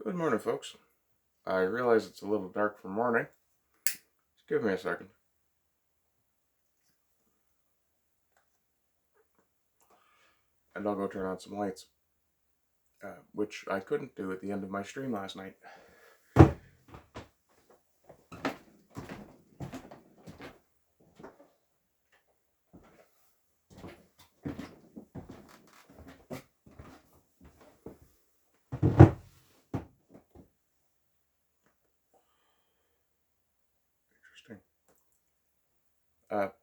Good morning, folks. I realize it's a little dark for morning. Just give me a second. And I'll go turn on some lights, which I couldn't do at the end of my stream last night. Interesting.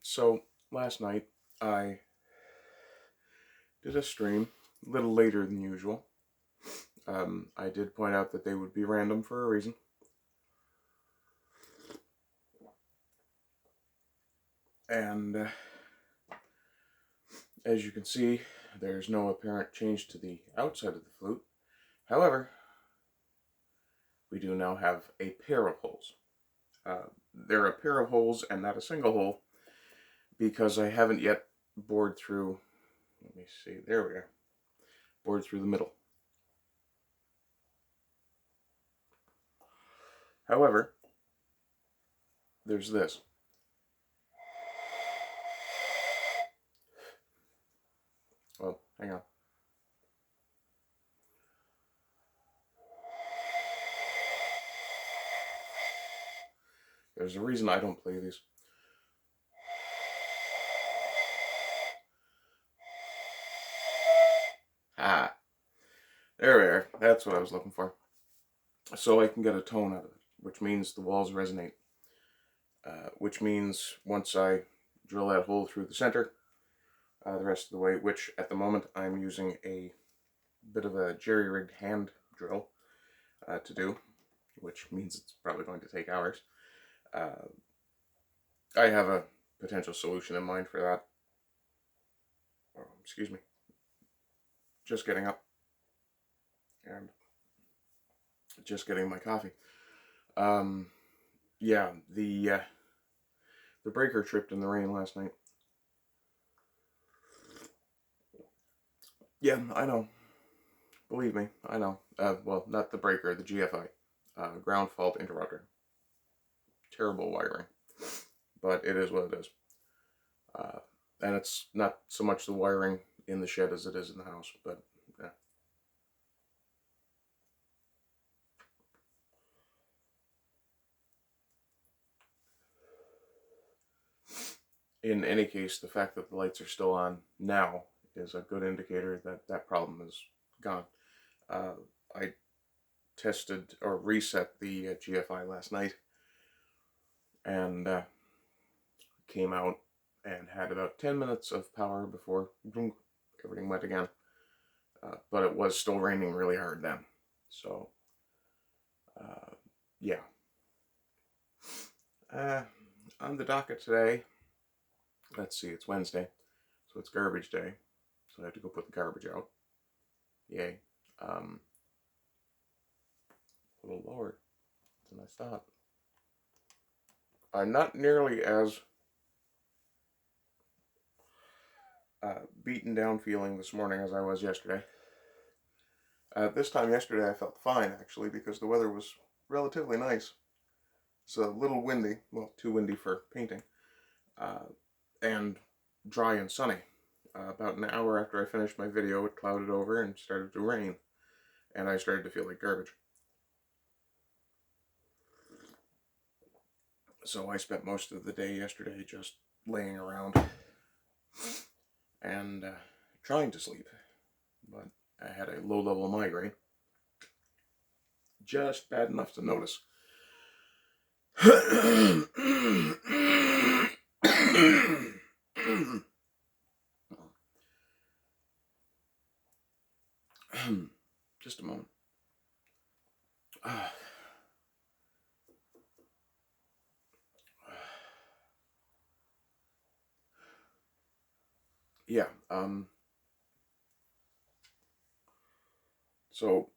So last night I did a stream a little later than usual. I did point out that they would be random for a reason. And as you can see, there's no apparent change to the outside of the flute. However, we do now have a pair of holes. They're a pair of holes and not a single hole because I haven't yet bored through, let me see, there we are, bored through the middle. However, there's this. Well, hang on. There's a reason I don't play these. Ah, there we are. That's what I was looking for. So I can get a tone out of it, which means the walls resonate. Which means once I drill that hole through the center, the rest of the way, which at the moment I'm using a bit of a jerry-rigged hand drill to do, which means it's probably going to take hours. I have a potential solution in mind for that. Oh, excuse me. Just getting up and just getting my coffee. Yeah, the breaker tripped in the rain last night. Yeah, I know. Believe me, I know. Well, not the breaker, the GFI. Ground fault interrupter. Terrible wiring. But it is what it is. And it's not so much the wiring in the shed as it is in the house, but yeah. In any case, the fact that the lights are still on now is a good indicator that that problem is gone. I tested or reset the GFI last night and came out and had about 10 minutes of power before boom, everything went again. But it was still raining really hard then. So, yeah. On the docket today, let's see, it's Wednesday, so it's garbage day. So I have to go put the garbage out. Yay. A little lower than I thought. I'm not nearly as beaten down feeling this morning as I was yesterday. This time yesterday I felt fine, actually, because the weather was relatively nice. It's a little windy, well, too windy for painting, and dry and sunny. About an hour after I finished my video, it clouded over and started to rain, and I started to feel like garbage. So I spent most of the day yesterday just laying around and trying to sleep, but I had a low-level migraine, just bad enough to notice. Just a moment. Yeah, so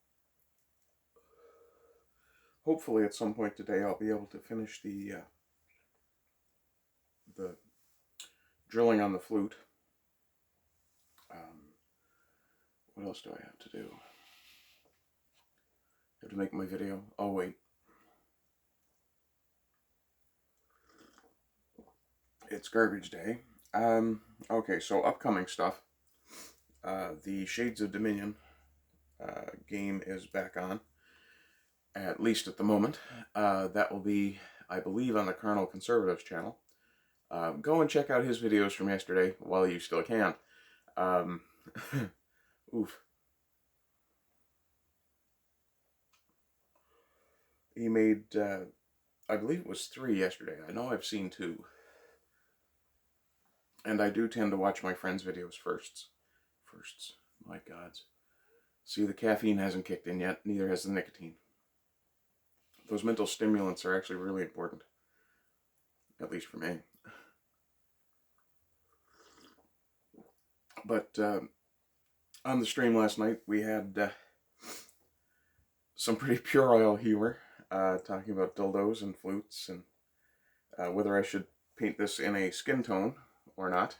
hopefully at some point today I'll be able to finish the drilling on the flute. What else do I have to do? have to make my video. I'll wait. It's garbage day. Okay, so upcoming stuff. The Shades of Dominion game is back on, at least at the moment. That will be, I believe, on the Carnal Conservatives channel. Go and check out his videos from yesterday while you still can. Oof. He made, I believe it was 3 yesterday. I know I've seen 2. And I do tend to watch my friends' videos first. My gods. See, the caffeine hasn't kicked in yet, neither has the nicotine. Those mental stimulants are actually really important. At least for me. But on the stream last night, we had some pretty pure oil humor, talking about dildos and flutes, and whether I should paint this in a skin tone or not,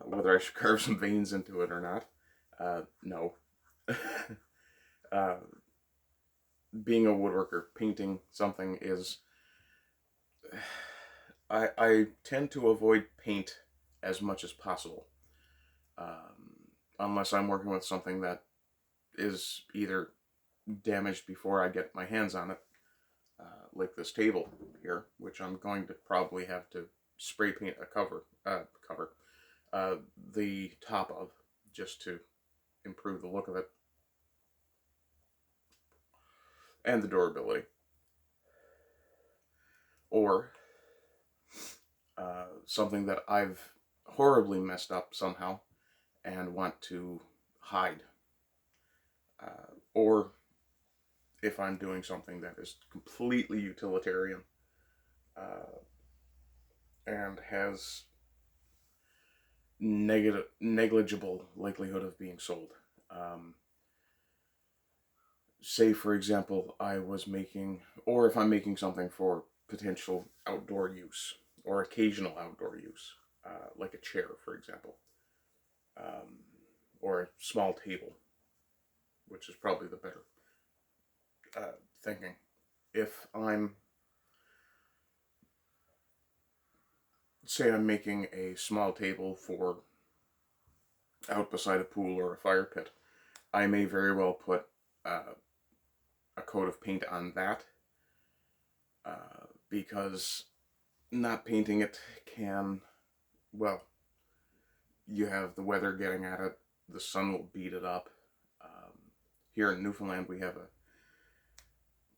whether I should carve some veins into it or not. No. Being a woodworker, painting something is... I tend to avoid paint as much as possible. Unless I'm working with something that is either damaged before I get my hands on it, like this table here, which I'm going to probably have to spray paint the top of, just to improve the look of it and the durability. Or something that I've horribly messed up somehow and want to hide. Or if I'm doing something that is completely utilitarian and has negligible likelihood of being sold. Say, for example, I was making, or if I'm making something for potential outdoor use, or occasional outdoor use, like a chair, for example, or a small table, which is probably the better thinking. If I'm, say I'm making a small table for out beside a pool or a fire pit, I may very well put a coat of paint on that, because not painting it can, well, you have the weather getting at it, the sun will beat it up. Here in Newfoundland we have a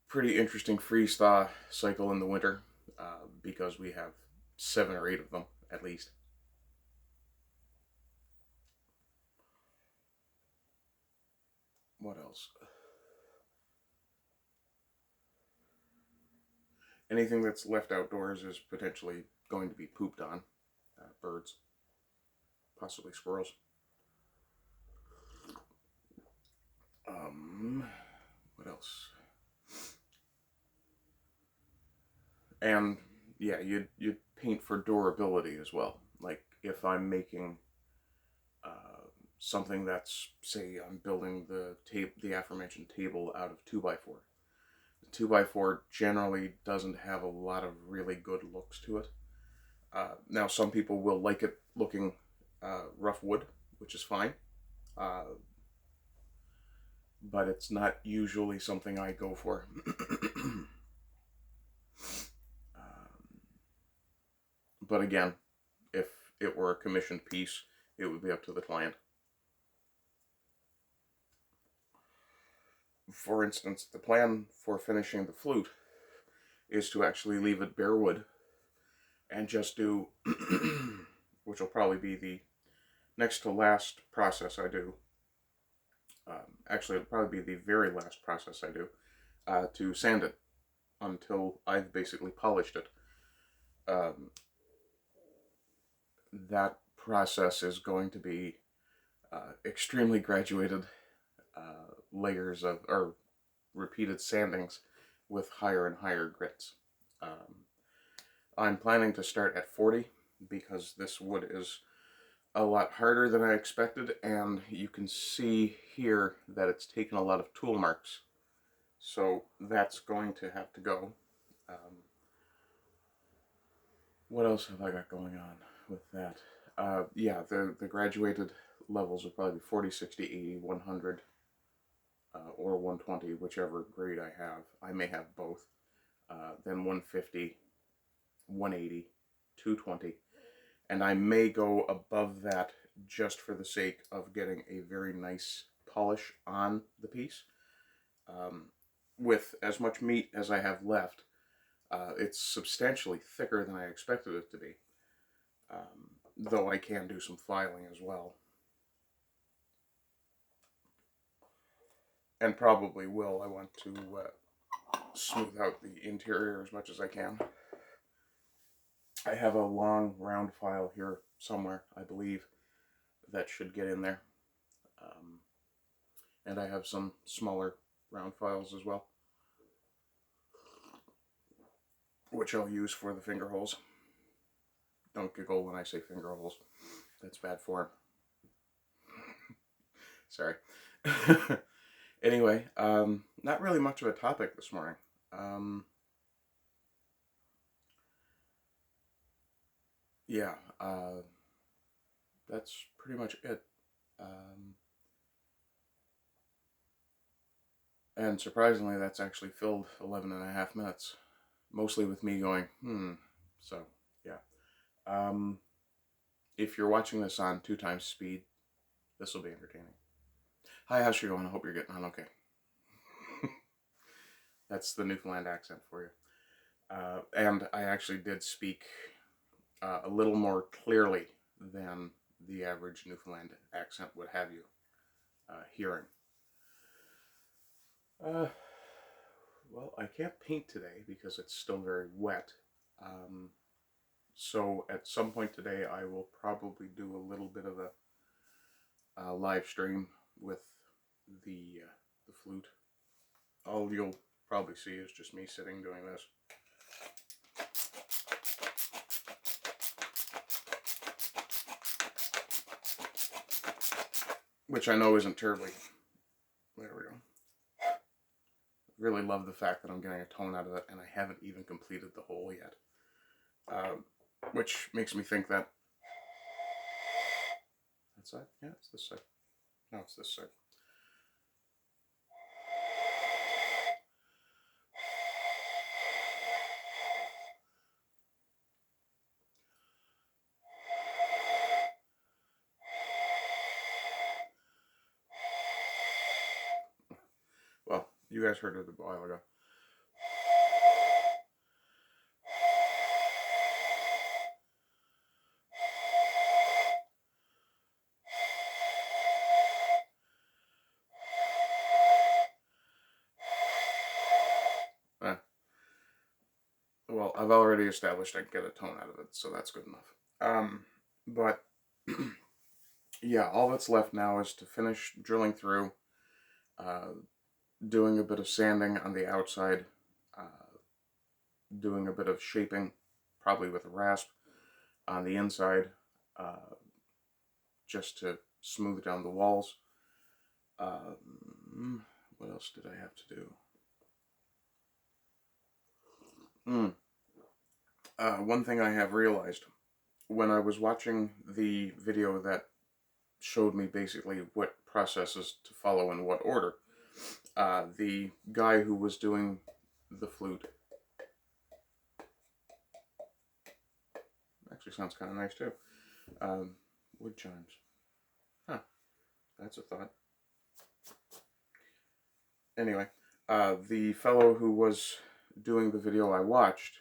pretty interesting freeze-thaw cycle in the winter, because we have 7 or 8 of them at least. What else? Anything that's left outdoors is potentially going to be pooped on. Birds, possibly squirrels. What else? And yeah, you'd paint for durability as well. Like if I'm making something that's, say, I'm building the aforementioned table out of 2x4. The 2x4 generally doesn't have a lot of really good looks to it. Now, some people will like it looking rough wood, which is fine. But it's not usually something I go for. But again, if it were a commissioned piece, it would be up to the client. For instance, the plan for finishing the flute is to actually leave it bare wood and just do, which will probably be the next to last process I do. Actually, it'll probably be the very last process I do, to sand it until I've basically polished it. That process is going to be extremely graduated layers of, or repeated sandings with higher and higher grits. I'm planning to start at 40 because this wood is a lot harder than I expected, and you can see here that it's taken a lot of tool marks So that's going to have to go. What else have I got going on with that? Yeah, the graduated levels will probably be 40, 60, 80, 100, or 120, whichever grade I have. I may have both. Then 150, 180, 220. And I may go above that just for the sake of getting a very nice polish on the piece. With as much meat as I have left, it's substantially thicker than I expected it to be. Though I can do some filing as well. And probably will. I want to smooth out the interior as much as I can. I have a long round file here somewhere, I believe, that should get in there. And I have some smaller round files as well, which I'll use for the finger holes. Don't giggle when I say finger holes. That's bad form. Sorry. Anyway, not really much of a topic this morning. Yeah, that's pretty much it. And surprisingly, that's actually filled 11 and a half minutes. Mostly with me going, So, yeah. If you're watching this on 2 times speed, this will be entertaining. Hi, how's you going? I hope you're getting on okay. That's the Newfoundland accent for you. And I actually did speak a little more clearly than the average Newfoundland accent would have you hearing. Well, I can't paint today because it's still very wet. So at some point today, I will probably do a little bit of a live stream with the flute. All you'll probably see is just me sitting doing this. Which I know isn't terribly... There we go. Really love the fact that I'm getting a tone out of it, and I haven't even completed the hole yet. Which makes me think that... That side? Yeah, it's this side. No, it's this side. Well, you guys heard it a while ago. Well, I've already established I can get a tone out of it, so that's good enough. But, yeah, all that's left now is to finish drilling through, doing a bit of sanding on the outside, doing a bit of shaping, probably with a rasp, on the inside, just to smooth down the walls. What else did I have to do? One thing I have realized, when I was watching the video that showed me basically what processes to follow in what order, the guy who was doing the flute actually sounds kind of nice too. Wood chimes. Huh. That's a thought. Anyway, the fellow who was doing the video I watched,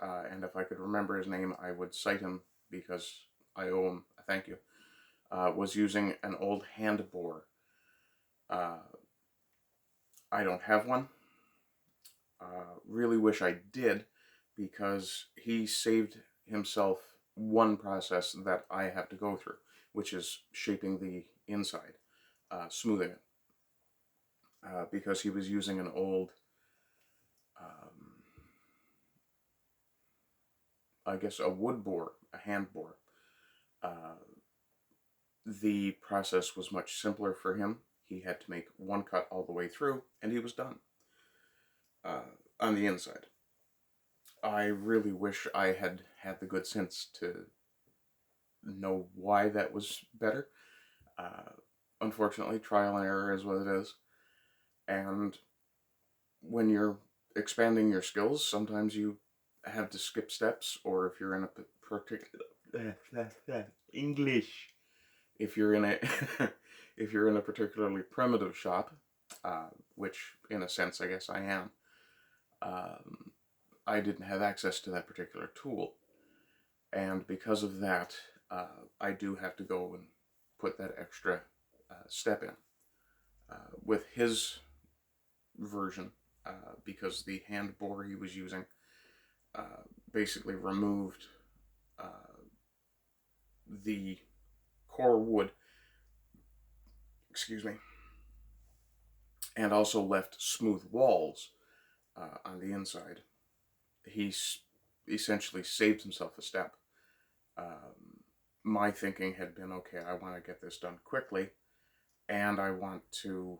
and if I could remember his name, I would cite him because I owe him a thank you, was using an old hand bore. I don't have one. Really wish I did, because he saved himself one process that I have to go through, which is shaping the inside, smoothing it, because he was using an old, I guess a wood bore, a hand bore. The process was much simpler for him. He had to make one cut all the way through, and he was done. on the inside. I really wish I had had the good sense to know why that was better. Uh, Unfortunately, trial and error is what it is. And when you're expanding your skills, sometimes you have to skip steps, or if you're in a particular English, if you're in a if you're in a particularly primitive shop, which in a sense I guess I am, I didn't have access to that particular tool, and because of that, I do have to go and put that extra step in. With his version, because the hand borer he was using basically removed the core wood, excuse me, and also left smooth walls on the inside. He essentially saved himself a step. My thinking had been, okay, I want to get this done quickly, and I want to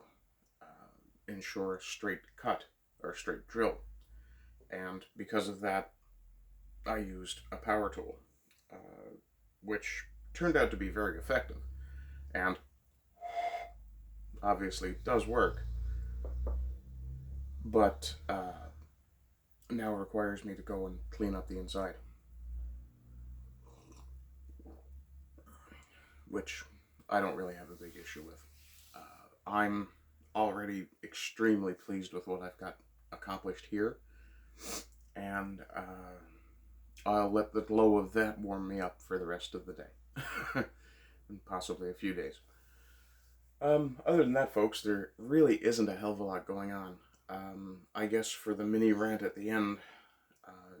ensure a straight cut or a straight drill. And because of that, I used a power tool, which turned out to be very effective, and obviously does work, but now requires me to go and clean up the inside, which I don't really have a big issue with. I'm already extremely pleased with what I've got accomplished here, and I'll let the glow of that warm me up for the rest of the day, and possibly a few days. Other than that, folks, there really isn't a hell of a lot going on. I guess for the mini rant at the end,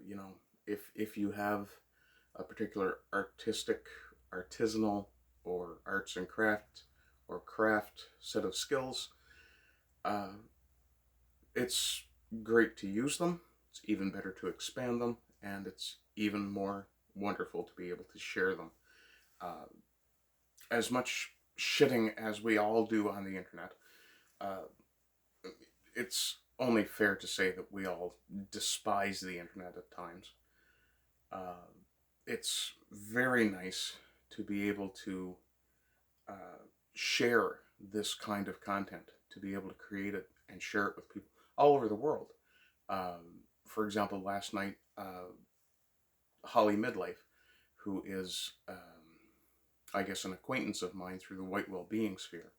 you know, if you have a particular artisanal, or arts and craft, or craft set of skills, it's great to use them. It's even better to expand them, and it's even more wonderful to be able to share them. As much shitting as we all do on the internet, it's only fair to say that we all despise the internet at times. It's very nice to be able to share this kind of content, to be able to create it and share it with people all over the world. For example, last night, Holly Midlife, who is, I guess, an acquaintance of mine through the White Well-Being sphere,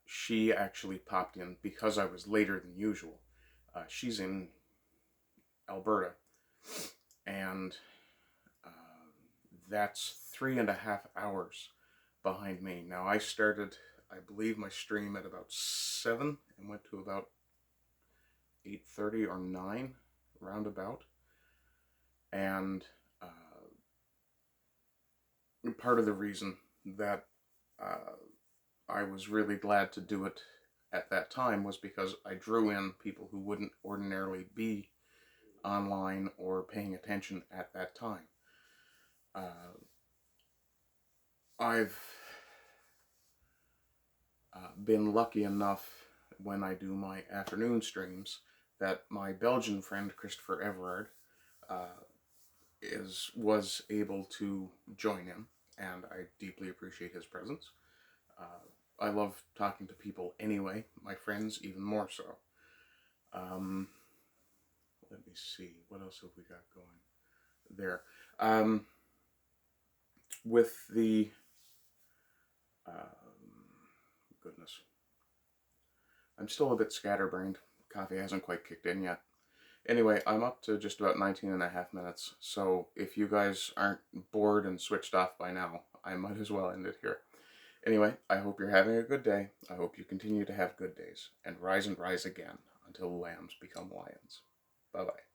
she actually popped in because I was later than usual. She's in Alberta, and that's 3.5 hours behind me. Now, I started, I believe, my stream at about 7 and went to about 8:30 or 9, roundabout. And part of the reason that I was really glad to do it at that time was because I drew in people who wouldn't ordinarily be online or paying attention at that time. I've been lucky enough when I do my afternoon streams that my Belgian friend Christopher Everard was able to join in, and I deeply appreciate his presence. I love talking to people anyway, my friends even more so. Let me see, what else have we got going there? With the goodness, I'm still a bit scatterbrained. Coffee hasn't quite kicked in yet. Anyway, I'm up to just about 19.5 minutes, so if you guys aren't bored and switched off by now, I might as well end it here. Anyway, I hope you're having a good day. I hope you continue to have good days, and rise again until lambs become lions. Bye-bye.